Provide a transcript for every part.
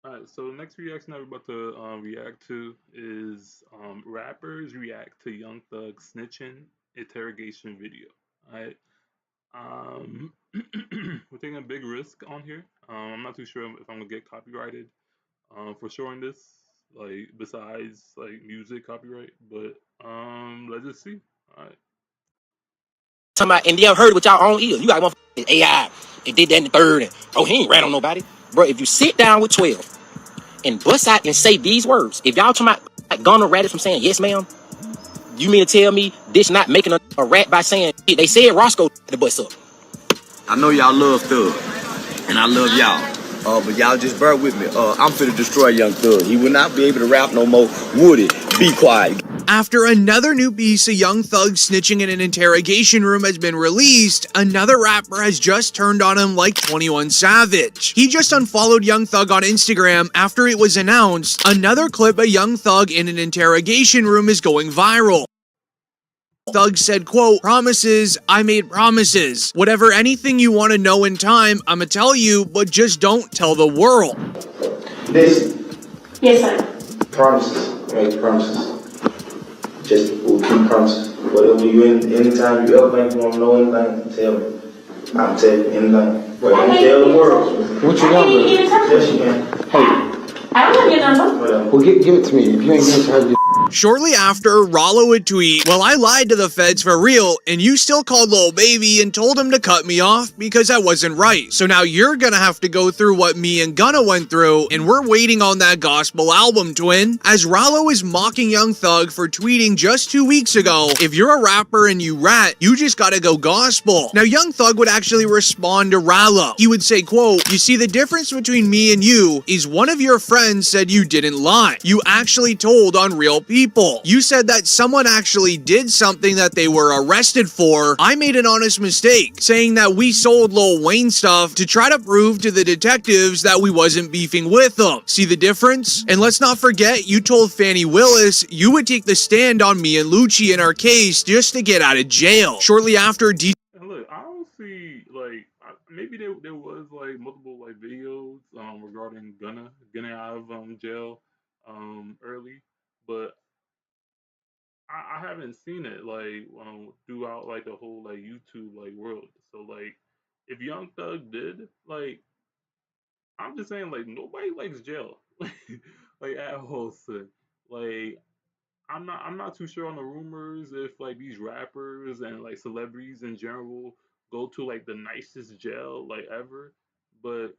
Alright, so the next reaction that we're about to react to is rappers react to Young Thug snitching interrogation video. Alright, um, we're taking a big risk on here. I'm not too sure if I'm gonna get copyrighted for showing this, like besides like music copyright, but let's just see. Alright. Talking about, and they heard with y'all own ears. You got motherfucking AI. They did that in the third. And, oh, he ain't rat on nobody. Bro, if you sit down with 12 and bust out and say these words, if y'all talking about like, Gunna ratted from saying yes, ma'am, you mean to tell me this not making a rat by saying they said Roscoe the bust up? I know y'all love Thug, and I love y'all. But y'all just bear with me. I'm finna destroy Young Thug. He will not be able to rap no more. Would it? Be quiet. After another new piece of Young Thug snitching in an interrogation room has been released, another rapper has just turned on him like 21 Savage. He just unfollowed Young Thug on Instagram after it was announced another clip of Young Thug in an interrogation room is going viral. Thug said, quote, "Promises, I made promises. Whatever anything you want to know in time, I'ma tell you, but just don't tell the world." Listen. Yes, sir. Promises. Make promises. Just we'll keep promises. Whatever you anytime you ever think you want to know anything, tell me. I'll tell you anything. But don't tell the world. What's your number? Yes, you can. Hey. I don't have your number. Whatever. Well, give it to me. If you ain't going to have your... Shortly after, Rollo would tweet, "Well, I lied to the feds for real, and you still called Lil Baby and told him to cut me off because I wasn't right. So now you're gonna have to go through what me and Gunna went through, and we're waiting on that gospel album, twin." As Rollo is mocking Young Thug for tweeting just 2 weeks ago, "If you're a rapper and you rat, you just gotta go gospel." Now, Young Thug would actually respond to Rollo. He would say, quote, "You see, the difference between me and you is one of your friends said you didn't lie. You actually told on real people. You said that someone actually did something that they were arrested for. I made an honest mistake, saying that we sold Lil Wayne stuff to try to prove to the detectives that we wasn't beefing with them. See the difference? And let's not forget, you told Fannie Willis you would take the stand on me and Lucci in our case just to get out of jail." Shortly after, And look, I don't see like maybe there was like multiple like videos regarding Gunna getting out of jail early, but I haven't seen it like throughout like the whole like YouTube like world. So like if Young Thug did, like I'm just saying like nobody likes jail. Like at all. So, like I'm not too sure on the rumors if like these rappers and like celebrities in general go to like the nicest jail like ever. But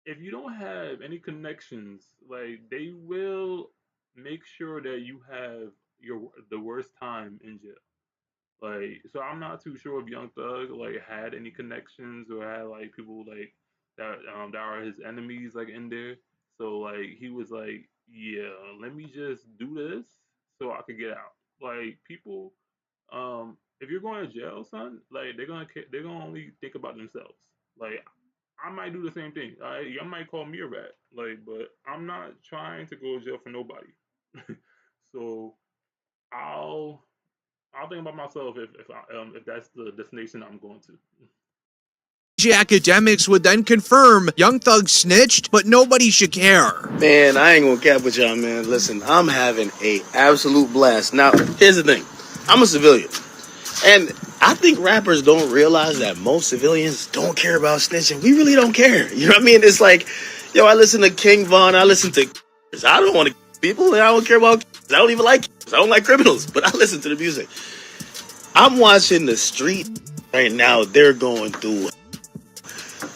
if you don't have any connections, like they will make sure that you have the worst time in jail. Like, so I'm not too sure if Young Thug like had any connections or had like people like that are his enemies like in there. So like he was like, yeah, let me just do this so I could get out. Like people, if you're going to jail, son, like they're gonna only think about themselves. Like I might do the same thing. I might call me a rat, like, but I'm not trying to go to jail for nobody. So I'll I'll think about myself if that's the destination I'm going to. Academics would then confirm Young Thug snitched, but nobody should care. Man, I ain't gonna cap with y'all, man. Listen, I'm having a absolute blast. Now, here's the thing. I'm a civilian. And I think rappers don't realize that most civilians don't care about snitching. We really don't care. You know what I mean? It's like, yo, I listen to King Von. I listen to... I don't want to people. And I don't care about... I don't even like... I don't like criminals. But I listen to the music. I'm watching the street right now. They're going through...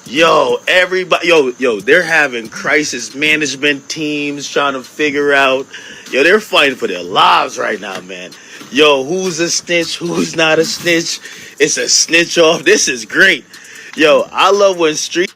Yo, everybody... Yo, they're having crisis management teams trying to figure out... Yo, they're fighting for their lives right now, man. Yo, who's a snitch? Who's not a snitch? It's a snitch off. This is great. Yo, I love when street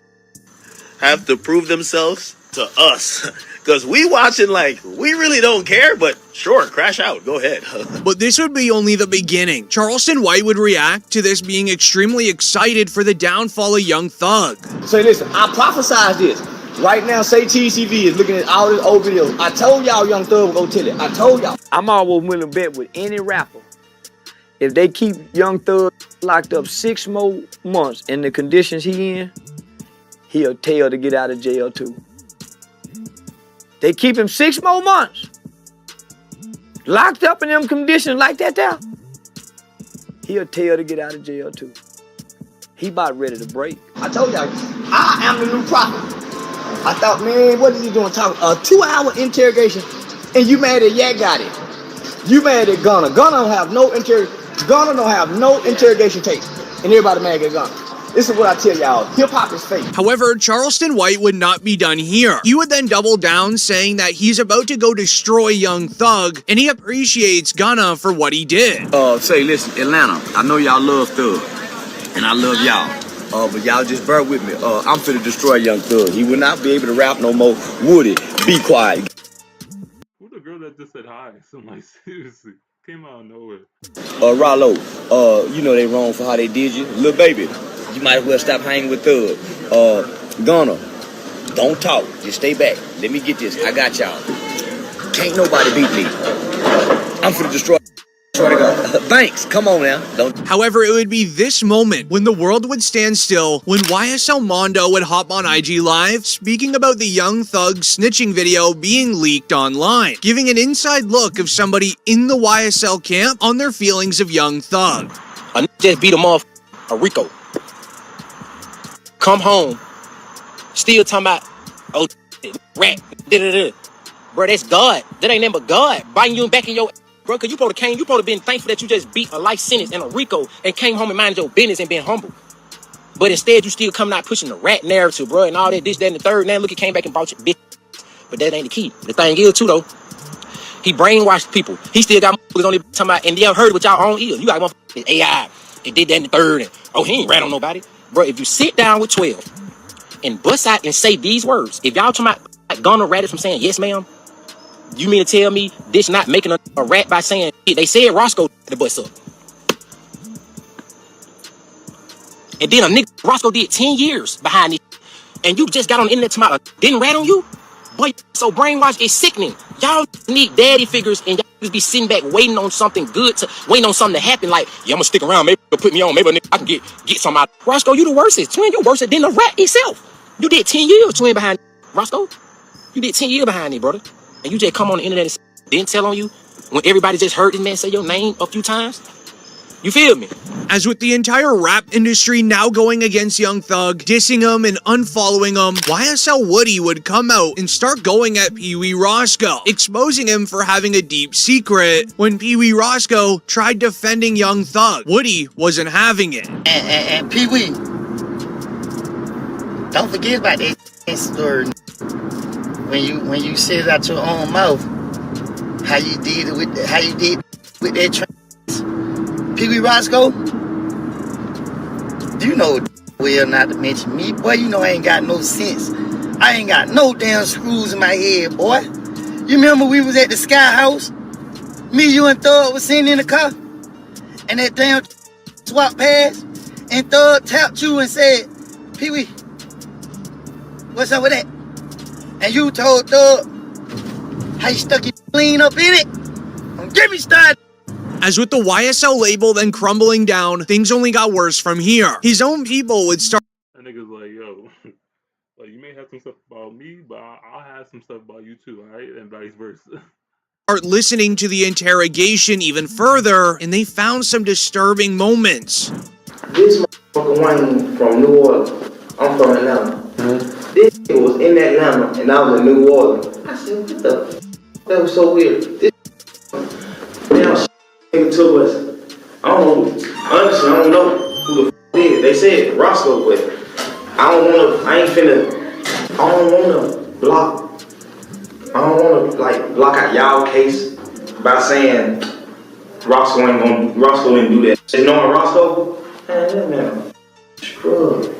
have to prove themselves to us. Because we watching like, we really don't care, but sure, crash out. Go ahead. But this would be only the beginning. Charleston White would react to this being extremely excited for the downfall of Young Thug. Say, listen, I prophesied this. Right now, say TCV is looking at all these old videos. I told y'all Young Thug would go tell it. I told y'all. I'm always willing to bet with any rapper. If they keep Young Thug locked up 6 more months in the conditions he in, he'll tell to get out of jail too. They keep him 6 more months. Locked up in them conditions like that there. He'll tell to get out of jail too. He about ready to break. I told y'all, I am the new prophet. I thought, man, what is he doing talking? A 2-hour interrogation, and you mad that Yak got it. You mad at Gunna. Gunna don't have no interrogation tapes, and everybody mad at Gunna. This is what I tell y'all, hip-hop is fake. However, Charleston White would not be done here. He would then double down, saying that he's about to go destroy Young Thug, and he appreciates Gunna for what he did. Say, listen, Atlanta, I know y'all love Thug, and I love y'all. But y'all just bear with me. I'm finna destroy Young Thug. He will not be able to rap no more. Woody, be quiet. Who the girl that just said hi? So like seriously, came out of nowhere. Rollo, you know they wrong for how they did you. Little baby, you might as well stop hanging with Thug. Gunna, don't talk. Just stay back. Let me get this. I got y'all. Can't nobody beat me. I'm finna destroy. Thanks. Come on now. Don't. However, it would be this moment when the world would stand still, when YSL Mondo would hop on IG Live speaking about the Young Thug snitching video being leaked online, giving an inside look of somebody in the YSL camp on their feelings of Young Thug. I just beat him off a Rico. Come home, still talking about, oh, rat, da-da-da. Bro, that's God. That ain't nothing but God biting you back in your... Bro, cause you probably been thankful that you just beat a life sentence and a Rico and came home and minded your business and been humble. But instead, you still coming out pushing the rat narrative, bro, and all that, this, that, and the third. Now look, he came back and brought your bitch. But that ain't the key. The thing is, too, though, he brainwashed people. He still got motherfuckers on there talking about, and they heard it with y'all own ears. You got motherfuckers AI, and did that and the third, and oh, he ain't rat on nobody. Bro, if you sit down with 12 and bust out and say these words, if y'all talking about Gunna ratted from saying, yes, ma'am, you mean to tell me this not making a rat by saying, they said Roscoe the bus up. And then a nigga, Roscoe did 10 years behind this. And you just got on the internet tomorrow, didn't rat on you? Boy, so brainwash is sickening. Y'all need daddy figures and y'all just be sitting back waiting on something good, waiting on something to happen. Like, yeah, I'm gonna stick around, maybe they'll put me on, maybe I can get some out. Roscoe, you the worstest. Twin, you worse than the rat itself. You did 10 years, twin, behind Roscoe. You did 10 years behind it, brother. And you just come on the internet and didn't tell on you when everybody just heard this man say your name a few times? You feel me? As with the entire rap industry now going against Young Thug, dissing him and unfollowing him, YSL Woody would come out and start going at Pee Wee Roscoe, exposing him for having a deep secret. When Pee Wee Roscoe tried defending Young Thug, Woody wasn't having it. And Pee Wee, don't forget about that story. When you said it out your own mouth, how you did with that trans. Pee Wee Roscoe, you know well not to mention me, boy. You know I ain't got no sense. I ain't got no damn screws in my head, boy. You remember we was at the Sky House? Me, you, and Thug was sitting in the car, and that damn swap past, and Thug tapped you and said, Pee Wee, what's up with that? And you told Thug how you stuck your lean up in it. Don't get me started. As with the YSL label then crumbling down, things only got worse from here. His own people would start. That nigga's like, yo, like you may have some stuff about me, but I'll have some stuff about you too, all right, and vice versa. Start listening to the interrogation even further, and they found some disturbing moments. This motherfucker Wayne from New Orleans. I'm from Atlanta. This nigga was in Atlanta and I was in New Orleans. I said, what the f? That was so weird. This damn nigga took us. I don't know. Honestly, I don't know who the f did. They said Roscoe, but I don't wanna block out y'all case by saying Roscoe didn't do that. They knowing Roscoe? Man, that man scrub.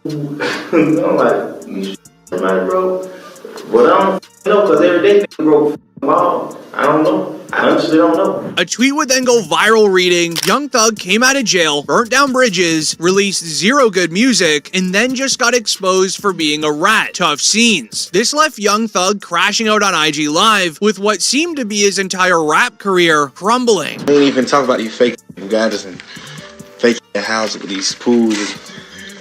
I'm like, you somebody, bro? But I don't know, because every day they broke ball. I don't know. I honestly don't know. A tweet would then go viral reading, Young Thug came out of jail, burnt down bridges, released zero good music, and then just got exposed for being a rat. Tough scenes. This left Young Thug crashing out on IG Live with what seemed to be his entire rap career crumbling. We ain't even talk about these fake guys and fake houses with these pools.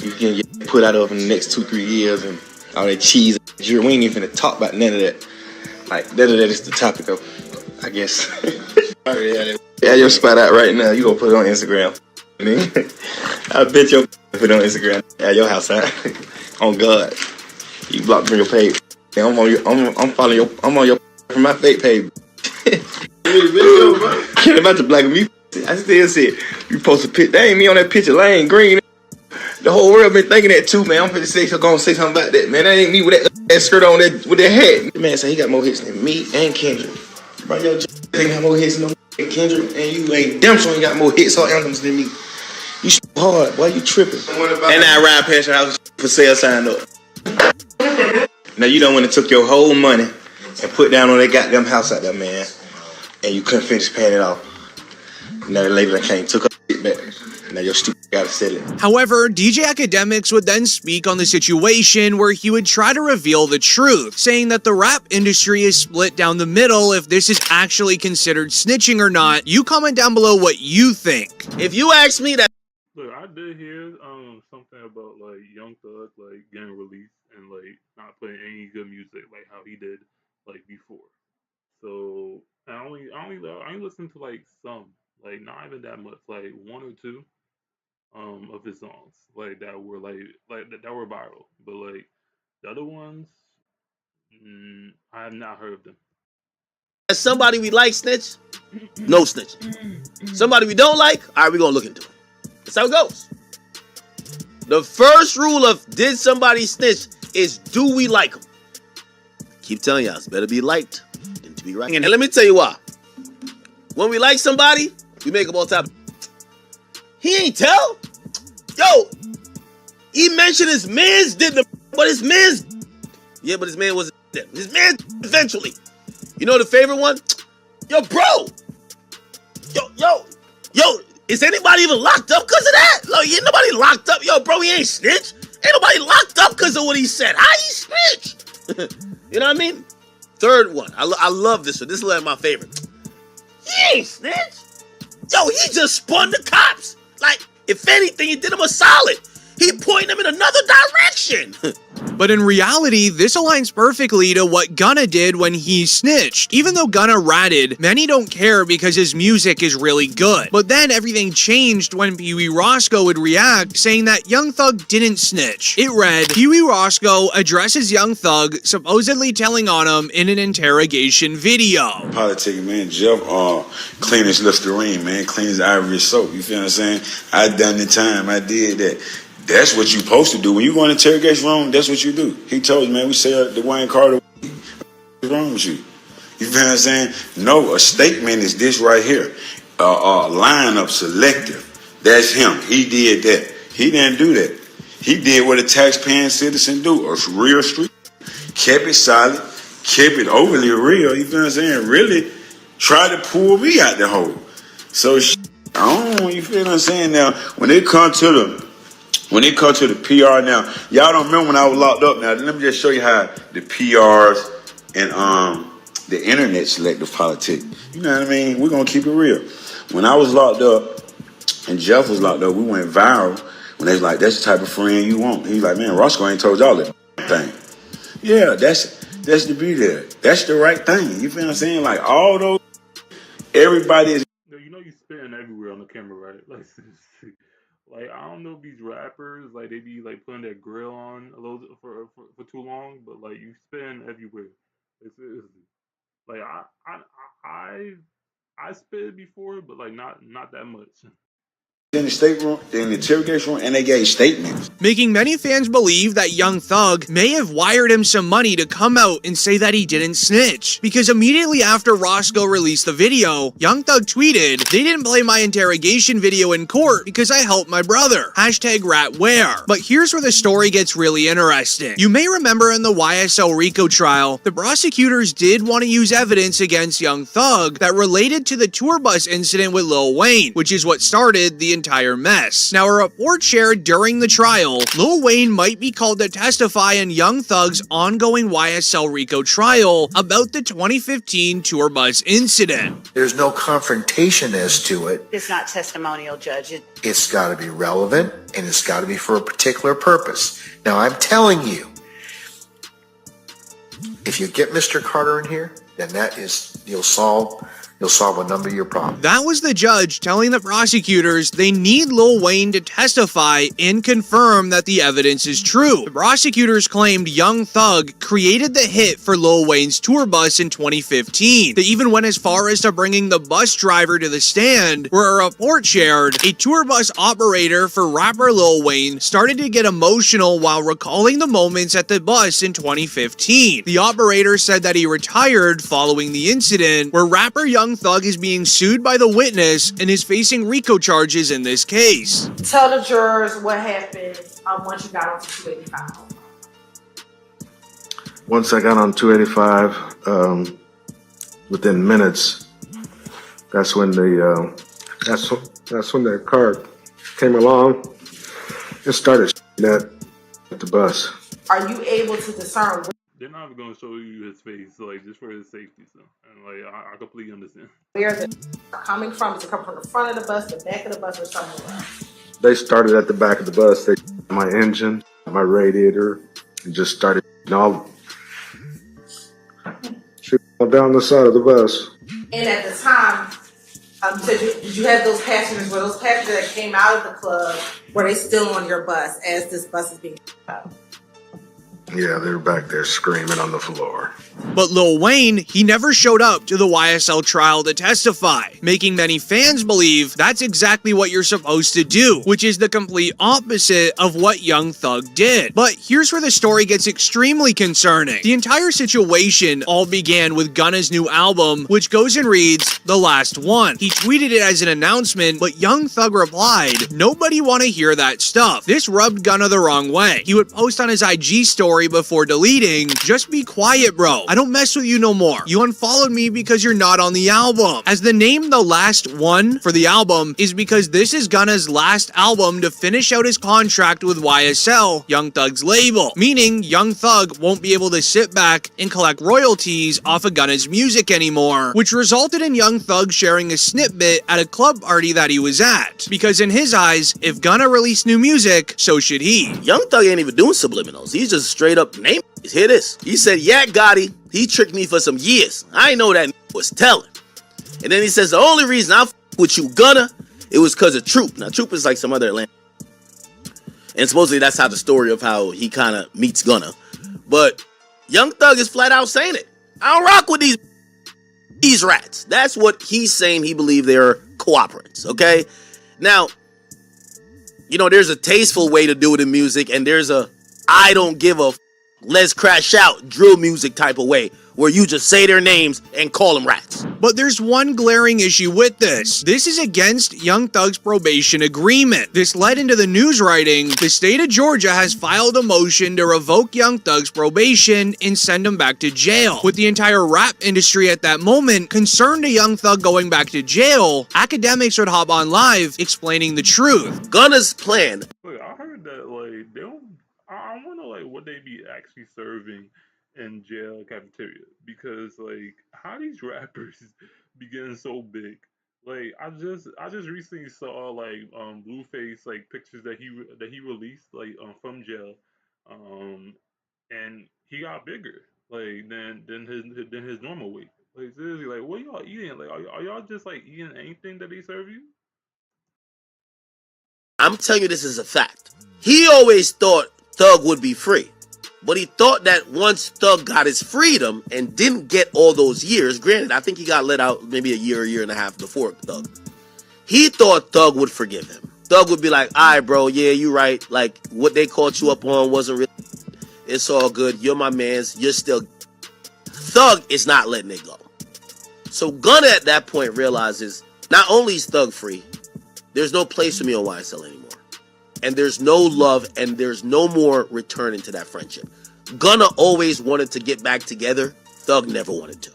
You can get put out of in the next 2-3 years, and All that cheese. We ain't even finna talk about none of that. Like, that is the topic of, I guess. Yeah, your spot out right now. You gonna put it on Instagram. I bet you put it on Instagram. Yeah, your house out. On God. You blocked from your page. Yeah, I'm following your, I'm on your from my fake page. Can't about to black me. I still see it. You post a picture. That ain't me on that picture. Lane green. The whole world been thinking that too, man. I'm finna say, gonna say something about that, man. That ain't me with that skirt on, that with that hat. The man said he got more hits than me and Kendrick. Bro, yo, ain't got more hits than Kendrick, and you ain't damn sure ain't got more hits or anthems than me. You hard, why you tripping? And I ride past your house for sale sign up. Now you done went and took your whole money and put down on that goddamn house out there, man, and you couldn't finish paying it off. Now the lady came, took her shit back. Now your stupid gotta sell it. However, DJ Academics would then speak on the situation where he would try to reveal the truth, saying that the rap industry is split down the middle if this is actually considered snitching or not. You comment down below what you think. If you ask me that. Look, I did hear something about like Young Thug like getting released and like not putting any good music like how he did like before. So I only listened to like some, like not even that much, like one or two of his songs like that were that were viral, but like the other ones, I have not heard of them. As somebody we like snitch, no snitch. Somebody we don't like, all right, we're gonna look into it. That's how it goes. The first rule of did somebody snitch is do we like them? Keep telling y'all, it's better be liked than to be right. And let me tell you why. When we like somebody, we make them all top. He ain't tell. Yo, he mentioned his man's did the, but his man's, yeah, but his man wasn't there. His man eventually. You know the favorite one? Yo, bro. Yo, is anybody even locked up because of that? Look, ain't nobody locked up. Yo, bro, he ain't snitch. Ain't nobody locked up because of what he said. How he snitch? You know what I mean? Third one. I love this one. This is like my favorite. He ain't snitch. Yo, he just spun the cops. Like, if anything, he did him a solid. He pointed him in another direction. But in reality, this aligns perfectly to what Gunna did when he snitched. Even though Gunna ratted, many don't care because his music is really good. But then everything changed when Pee Wee Roscoe would react, saying that Young Thug didn't snitch. It read, Pee Wee Roscoe addresses Young Thug, supposedly telling on him in an interrogation video. Politicking, man. Jeff clean his Listerine, man. Clean his ivory soap. You feel what I'm saying? I done the time. I did that. That's what you supposed to do. When you go in the interrogation room, that's what you do. He told you, man, we say the Wayne Carter, what's wrong with you? You feel what I'm saying? No, a statement is this right here. Lineup selective. That's him. He did that. He didn't do that. He did what a taxpaying citizen do. A real street. Kept it solid. Kept it overly real. You feel what I'm saying? Really tried to pull me out the hole. So, I don't know. You feel what I'm saying? Now, when it comes to the PR now, y'all don't remember when I was locked up. Now, let me just show you how the PRs and the internet selective politics. You know what I mean? We're going to keep it real. When I was locked up and Jeff was locked up, we went viral when they was like, that's the type of friend you want. He's like, man, Roscoe ain't told y'all that thing. Yeah, that's the be there. That's the right thing. You feel what I'm saying? Like, all those, everybody is. You know you spitting everywhere on the camera, right? Like, like I don't know if these rappers like they be like putting their grill on a little for too long, but like you spitting everywhere. It's like I spit before, but like not that much. In the state room, in the interrogation room, and they gave statements. Making many fans believe that Young Thug may have wired him some money to come out and say that he didn't snitch. Because immediately after Roscoe released the video, Young Thug tweeted, they didn't play my interrogation video in court because I helped my brother. #RatWare. But here's where the story gets really interesting. You may remember in the YSL RICO trial, the prosecutors did want to use evidence against Young Thug that related to the tour bus incident with Lil Wayne, which is what started the entire mess. Now, a report shared during the trial, Lil Wayne might be called to testify in Young Thug's ongoing YSL RICO trial about the 2015 tour bus incident. There's no confrontation as to it. It's not testimonial, Judge. It's got to be relevant, and it's got to be for a particular purpose. Now, I'm telling you, If you get Mr. Carter in here, then you'll solve a number of your problems. That was the judge telling the prosecutors they need Lil Wayne to testify and confirm that the evidence is true. The prosecutors claimed Young Thug created the hit for Lil Wayne's tour bus in 2015. They even went as far as to bringing the bus driver to the stand, where a report shared a tour bus operator for rapper Lil Wayne started to get emotional while recalling the moments at the bus in 2015. The operator said that he retired following the incident, where rapper Young Thug is being sued by the witness and is facing RICO charges in this case. Tell the jurors what happened once you got onto 285. Once I got on 285, within minutes, that's when the car came along and started at the bus. Are you able to discern? They're not even gonna show you his face, like just for his safety, so and like I completely understand. Where they're coming from? Is it coming from the front of the bus, the back of the bus, or somewhere else? They started at the back of the bus. They my engine, my radiator, and just started all down the side of the bus. And at the time, did you have those passengers? Were those passengers that came out of the club, were they still on your bus as this bus is being up? Yeah, they were back there screaming on the floor. But Lil Wayne, he never showed up to the YSL trial to testify, making many fans believe that's exactly what you're supposed to do, which is the complete opposite of what Young Thug did. But here's where the story gets extremely concerning. The entire situation all began with Gunna's new album, which goes and reads, "The Last One." He tweeted it as an announcement, but Young Thug replied, "Nobody wanna hear that stuff." This rubbed Gunna the wrong way. He would post on his IG story before deleting, "Just be quiet, bro. I don't mess with you no more. You unfollowed me because you're not on the album." As the name The Last One for the album is because this is Gunna's last album to finish out his contract with YSL, Young Thug's label, meaning Young Thug won't be able to sit back and collect royalties off of Gunna's music anymore, which resulted in Young Thug sharing a snippet at a club party that he was at. Because in his eyes, if Gunna released new music, so should he. Young Thug ain't even doing subliminals. He's just straight up naming. Hear this. He said, "Yeah, Gotti, he tricked me for some years. I ain't know that was telling." And then he says, "The only reason I with you, Gunna, it was because of Troop." Now, Troop is like some other Atlanta. And supposedly that's how the story of how he kind of meets Gunna. But Young Thug is flat out saying it. I don't rock with these rats. That's what he's saying. He believed they're cooperants, okay? Now, you know, there's a tasteful way to do it in music, and there's a I don't give a let's crash out drill music type of way, where you just say their names and call them rats. But there's one glaring issue with this. This is against Young Thug's probation agreement. This led into the news writing, the state of Georgia has filed a motion to revoke Young Thug's probation and send him back to jail. With the entire rap industry at that moment concerned to Young Thug going back to jail, academics would hop on live explaining the truth. Gunna's plan. Look, I heard that like they don't. I wonder like what they be actually serving in jail cafeteria, because like how these rappers be getting so big. Like I just recently saw like Blueface like pictures that he released like from jail, and he got bigger like than his normal weight. Like seriously, like what y'all eating? Like are y'all just like eating anything that they serve you? I'm telling you, this is a fact. He always thought Thug would be free. But he thought that once Thug got his freedom and didn't get all those years, granted, I think he got let out maybe a year and a half before Thug. He thought Thug would forgive him. Thug would be like, all right, bro, yeah, you right. Like, what they caught you up on wasn't really, it's all good. You're my mans. You're still. Thug is not letting it go. So Gunna at that point realizes, not only is Thug free, there's no place for me on YSL anymore. And there's no love, and there's no more returning to that friendship. Gunna always wanted to get back together. Thug never wanted to.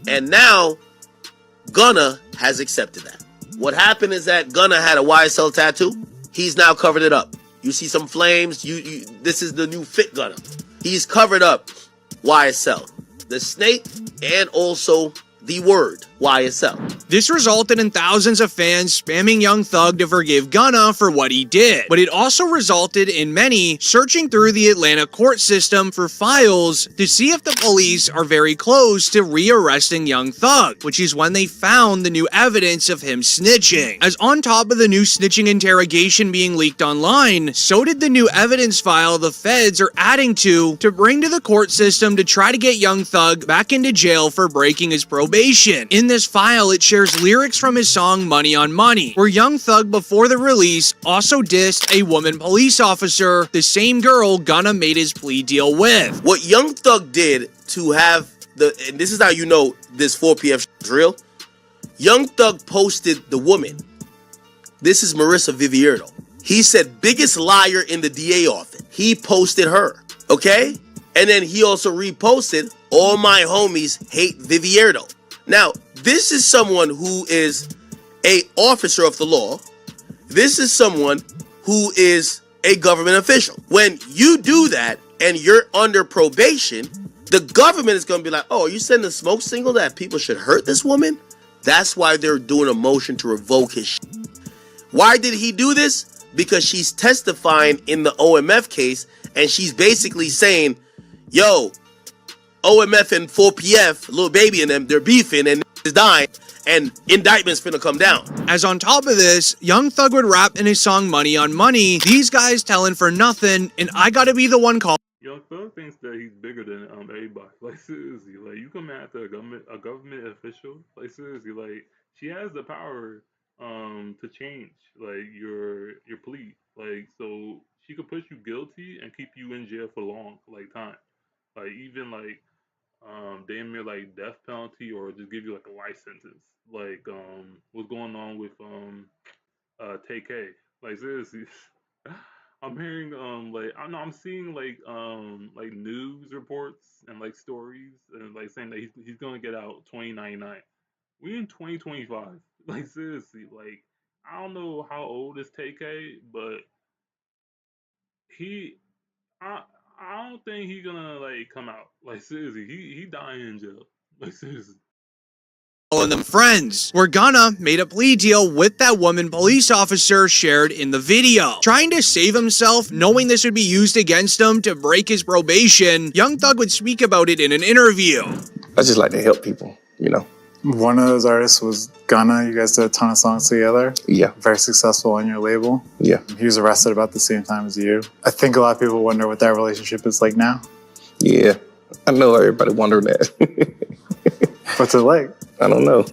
And now, Gunna has accepted that. What happened is that Gunna had a YSL tattoo. He's now covered it up. You see some flames. This is the new fit Gunna. He's covered up YSL. The snake and also the word YSL. This resulted in thousands of fans spamming Young Thug to forgive Gunna for what he did, but it also resulted in many searching through the Atlanta court system for files to see if the police are very close to re-arresting Young Thug, which is when they found the new evidence of him snitching. As on top of the new snitching interrogation being leaked online, so did the new evidence file the feds are adding to bring to the court system to try to get Young Thug back into jail for breaking his probation. In this file, it shares lyrics from his song Money on Money, where Young Thug before the release also dissed a woman police officer, the same girl Gunna made his plea deal with. What Young Thug did to have and this is how you know this 4 p.m. is real. Young Thug posted the woman. This is Marissa Vivierdo. He said, biggest liar in the DA office. He posted her, okay? And then he also reposted, all my homies hate Vivierdo. Now, this is someone who is a officer of the law. This is someone who is a government official. When you do that and you're under probation, the government is going to be like, oh, are you sending a smoke signal that people should hurt this woman? That's why they're doing a motion to revoke his shit. Why did he do this? Because she's testifying in the OMF case, and she's basically saying, yo, OMF and 4PF, Lil Baby and them, they're beefing and is dying, and indictments finna come down. As on top of this, Young Thug would rap in his song Money on Money, these guys telling for nothing, and I gotta be the one calling. Young Thug thinks that he's bigger than everybody. Like seriously, like you come after a government official. Like seriously, like she has the power to change like your plea. Like so she could put you guilty and keep you in jail for long like time. Like even like damn near like death penalty or just give you like a life sentence. Like what's going on with TK. Like seriously. I'm hearing like I know I'm seeing like news reports and like stories and like saying that he's gonna get out 2099. We in 2025. Like seriously, like I don't know how old is TK, but he I don't think he's gonna like come out. Like seriously, he dying in jail. Like seriously. Calling them friends, where Gunna made a plea deal with that woman police officer shared in the video. Trying to save himself, knowing this would be used against him to break his probation, Young Thug would speak about it in an interview. I just like to help people, you know. One of those artists was Gunna. You guys did a ton of songs together. Yeah. Very successful on your label. Yeah. He was arrested about the same time as you. I think a lot of people wonder what that relationship is like now. Yeah. I know everybody wondering that. What's it like? I don't know.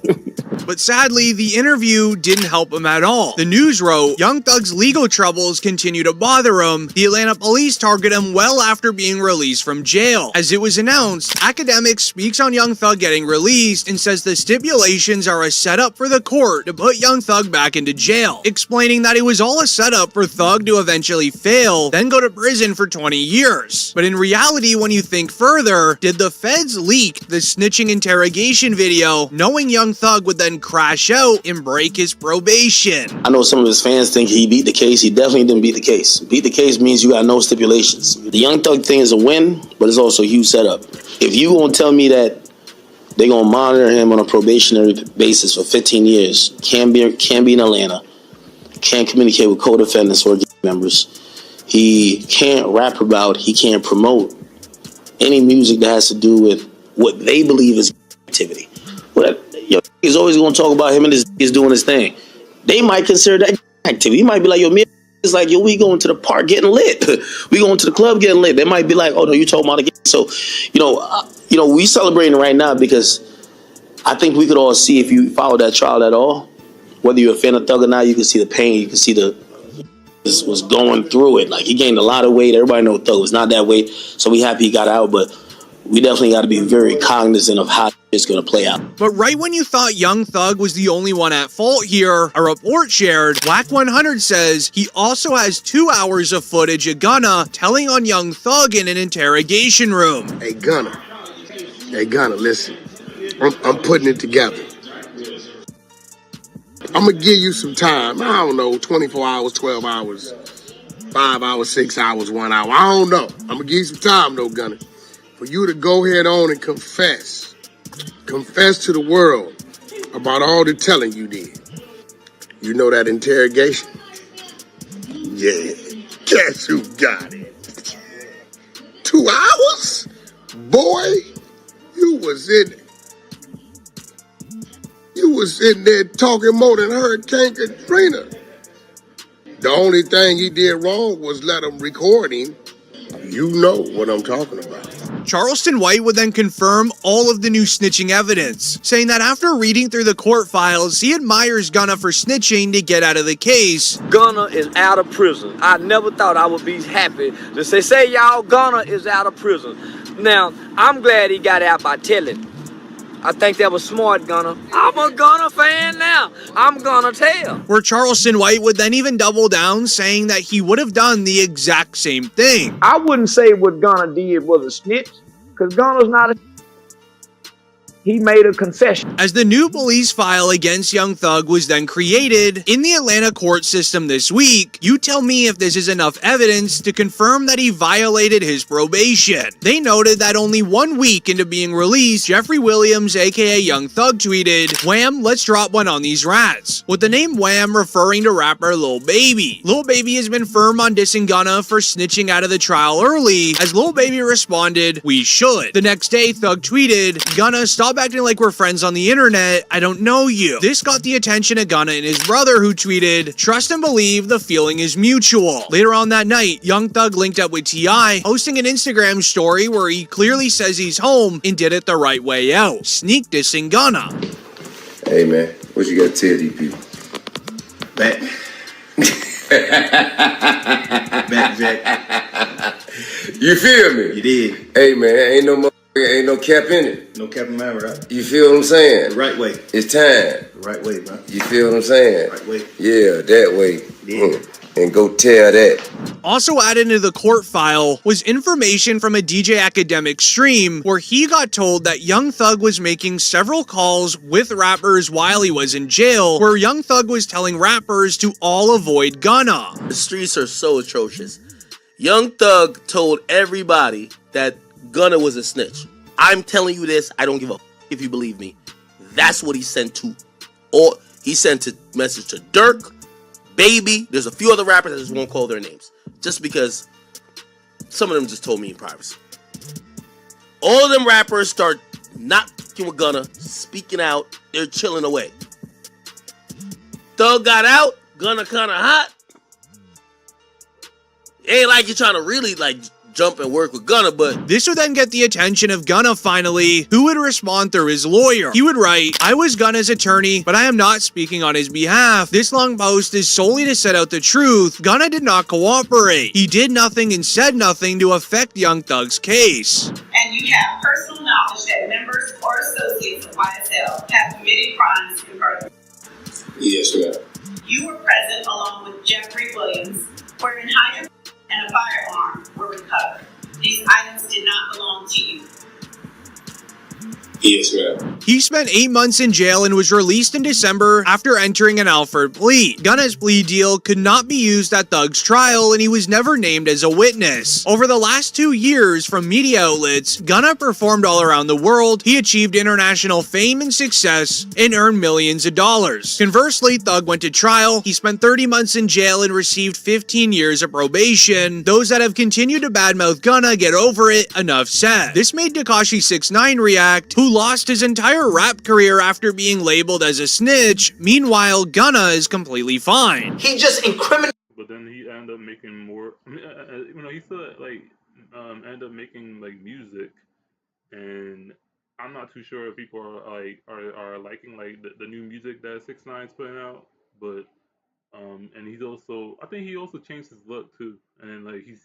But sadly, the interview didn't help him at all. The news wrote, Young Thug's legal troubles continue to bother him. The Atlanta police target him well after being released from jail. As it was announced, Academic speaks on Young Thug getting released and says the stipulations are a setup for the court to put Young Thug back into jail, explaining that it was all a setup for Thug to eventually fail, then go to prison for 20 years. But in reality, when you think further, did the feds leak the snitching interrogation video, knowing Young Thug would then crash out and break his probation? I know some of his fans think he beat the case. He definitely didn't beat the case. Beat the case means you got no stipulations. The Young Thug thing is a win, but it's also a huge setup. If you gonna tell me that they're gonna monitor him on a probationary basis for 15 years, can't be in Atlanta, can't communicate with co-defendants or members, he can't rap about, he can't promote any music that has to do with what they believe is activity. But he's always going to talk about him and is doing his thing. They might consider that activity. He might be like, yo, me is like, yo, we going to the park getting lit. We going to the club getting lit. They might be like, oh no, you talking about again. So, we celebrating right now because I think we could all see, if you follow that trial at all, whether you're a fan of Thug or not, you can see the pain. You can see was going through it. Like, he gained a lot of weight. Everybody know Thug was not that weight. So we happy he got out, but we definitely got to be very cognizant of how it's going to play out. But right when you thought Young Thug was the only one at fault here, a report shared, Black 100 says he also has 2 hours of footage of Gunna telling on Young Thug in an interrogation room. Hey, Gunna, listen. I'm putting it together. I'm going to give you some time. I don't know, 24 hours, 12 hours, 5 hours, 6 hours, 1 hour. I don't know. I'm going to give you some time, though, Gunna, for you to go ahead on and confess. Confess to the world about all the telling you did. You know that interrogation? Yeah. Guess who got it? 2 hours? Boy, you was in there talking more than Hurricane Katrina. The only thing he did wrong was let him record him. You know what I'm talking about. Charleston White would then confirm all of the new snitching evidence, saying that after reading through the court files, he admires Gunna for snitching to get out of the case. Gunna is out of prison. I never thought I would be happy to say y'all, Gunna is out of prison. Now, I'm glad he got out by telling. I think that was smart, Gunna. I'm a Gunna fan now. I'm gonna tell. Where Charleston White would then even double down, saying that he would have done the exact same thing. I wouldn't say what Gunna did was a snitch, because Gunna's not a... He made a concession. As the new police file against Young Thug was then created in the Atlanta court system this week, you tell me if this is enough evidence to confirm that he violated his probation. They noted that only 1 week into being released, Jeffrey Williams, aka Young Thug, tweeted, "Wham, let's drop one on these rats," with the name Wham referring to rapper Lil Baby. Lil Baby has been firm on dissing Gunna for snitching out of the trial early, as Lil Baby responded, "We should." The next day, Thug tweeted, "Gunna, stop acting like we're friends on the internet. I don't know you." This got the attention of Gunna and his brother, who tweeted, "Trust and believe the feeling is mutual." Later on that night, Young Thug linked up with T.I., hosting an Instagram story where he clearly says he's home and did it the right way out, sneak dissing Gunna. Hey man, what you got to tell these people? Back. Back, Jack. You feel me? You did. Hey man, ain't no cap in it. No cap in my right. You feel what I'm saying? The right way. It's time. The right way, bro. You feel what I'm saying? Right way. Yeah, that way. Yeah. And go tell that. Also added into the court file was information from a DJ Academic stream where he got told that Young Thug was making several calls with rappers while he was in jail, where Young Thug was telling rappers to all avoid Gunna. The streets are so atrocious. Young Thug told everybody that Gunna was a snitch. I'm telling you this, I don't give a f if you believe me. That's what he sent to. Or he sent a message to Dirk, Baby. There's a few other rappers I just won't call their names, just because some of them just told me in privacy. All of them rappers start not fucking with Gunna, speaking out. They're chilling away. Thug got out. Gunna kind of hot. Ain't like you're trying to really jump and work with Gunna, but this would then get the attention of Gunna finally, who would respond through his lawyer. He would write, "I was Gunna's attorney, but I am not speaking on his behalf. This long post is solely to set out the truth. Gunna did not cooperate. He did nothing and said nothing to affect Young Thug's case." And you have personal knowledge that members or associates of YSL have committed crimes in furtherance. Yes, ma'am. You were present along with Jeffrey Williams, wherein hydrant and a firearm were recovered. These items did not belong to you. Yes, ma'am. He spent 8 months in jail and was released in December after entering an Alford plea. Gunna's plea deal could not be used at Thug's trial, and he was never named as a witness. Over the last 2 years, from media outlets, Gunna performed all around the world. He achieved international fame and success and earned millions of dollars. Conversely, Thug went to trial. He spent 30 months in jail and received 15 years of probation. Those that have continued to badmouth Gunna get over it, enough said. This made Tekashi 6ix9ine react, who lost his entire rap career after being labeled as a snitch. Meanwhile, Gunna is completely fine. He just incriminated. But then he ended up making more. I mean, he still ended up making music, and I'm not too sure if people are liking the new music that 6ix9ine's putting out. But and he's also, I think he also changed his look too, and he's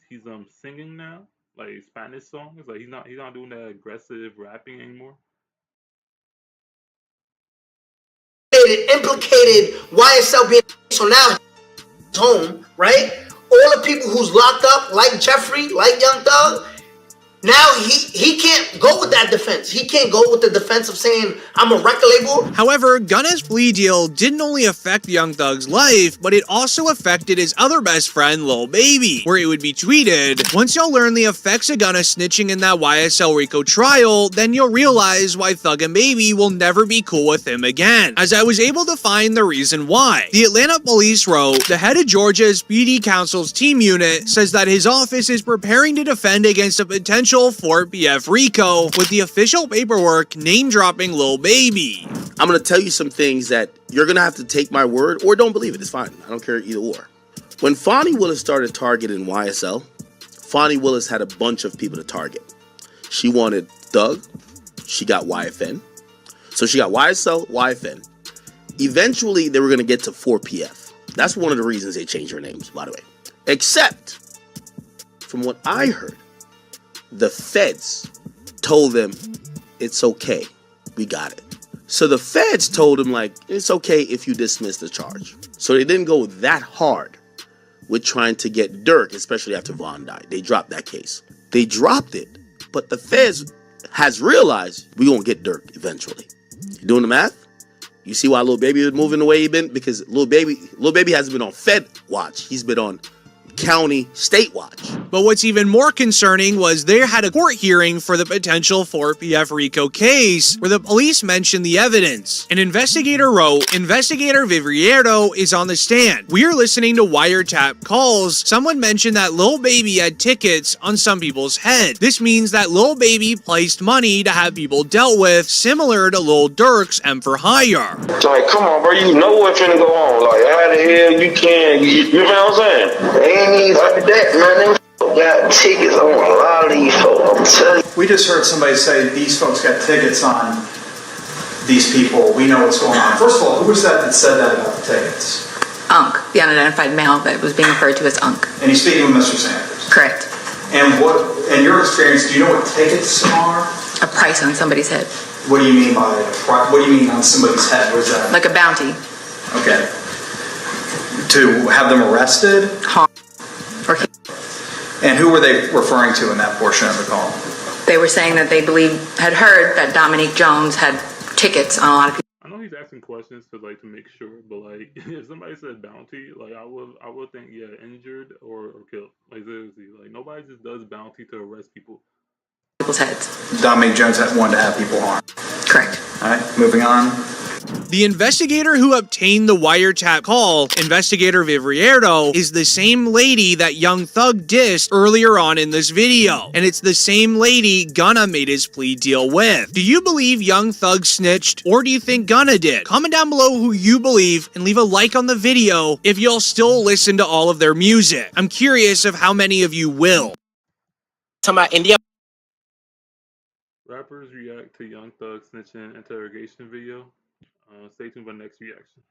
singing now Spanish songs. He's not doing that aggressive rapping anymore. Implicated YSL being so now he's home, right? All the people who's locked up, like Jeffrey, like Young Thug, Now he can't go with that defense. He can't go with the defense of saying I'm a record label. However, Gunna's plea deal didn't only affect Young Thug's life, but it also affected his other best friend, Lil Baby, where it would be tweeted, "Once y'all learn the effects of Gunna snitching in that YSL Rico trial, then you'll realize why Thug and Baby will never be cool with him again." As I was able to find the reason why. The Atlanta police wrote, the head of Georgia's PD Council's team unit says that his office is preparing to defend against a potential 4PF Rico, with the official paperwork name-dropping Lil Baby. I'm going to tell you some things that you're going to have to take my word or don't believe it. It's fine. I don't care either or. When Fonnie Willis started targeting YSL, Fonnie Willis had a bunch of people to target. She wanted Thug. She got YFN. So she got YSL, YFN. Eventually, they were going to get to 4PF. That's one of the reasons they changed their names, by the way. Except, from what I heard, the feds told them, it's okay. We got it. So the feds told him, like, it's okay if you dismiss the charge. So they didn't go that hard with trying to get Dirk, especially after Von died. They dropped that case. They dropped it, but the feds has realized we gonna get Dirk eventually. You doing the math? You see why Lil Baby was moving the way he been? Because Lil Baby hasn't been on Fed watch. He's been on county state watch. But what's even more concerning was they had a court hearing for the potential 4PF Rico case where the police mentioned the evidence. An investigator wrote, Investigator Vivriero is on the stand. We're listening to wiretap calls. Someone mentioned that Lil Baby had tickets on some people's head. This means that Lil Baby placed money to have people dealt with, similar to Lil Durk's M for Hire. Like, come on, bro, you know what's finna go on. Like, how the hell you can, you know what I'm saying? They ain't even like that, man. Them got tickets on a lot of these folks, I'm telling you. We just heard somebody say these folks got tickets on these people. We know what's going on. First of all, who was that said that about the tickets? Unk, the unidentified male that was being referred to as Unk. And he's speaking with Mr. Sanders. Correct. And what, in your experience, do you know what tickets are? A price on somebody's head. What do you mean by a price? What do you mean on somebody's head? What is that? Like a bounty. Okay. To have them arrested? And who were they referring to in that portion of the call? They were saying that they had heard that Dominique Jones had tickets on a lot of people. I know he's asking questions to make sure, but like if somebody said bounty, like I would think injured or killed. Like seriously, like nobody just does bounty to arrest people. People's heads. Dominique Jones wanted to have people harmed. Correct. All right, moving on. The investigator who obtained the wiretap call, Investigator Vivriero, is the same lady that Young Thug dissed earlier on in this video. And it's the same lady Gunna made his plea deal with. Do you believe Young Thug snitched, or do you think Gunna did? Comment down below who you believe, and leave a like on the video if you'll still listen to all of their music. I'm curious of how many of you will. Talking about India. Rappers react to Young Thug snitching interrogation video. Stay tuned for the next reaction.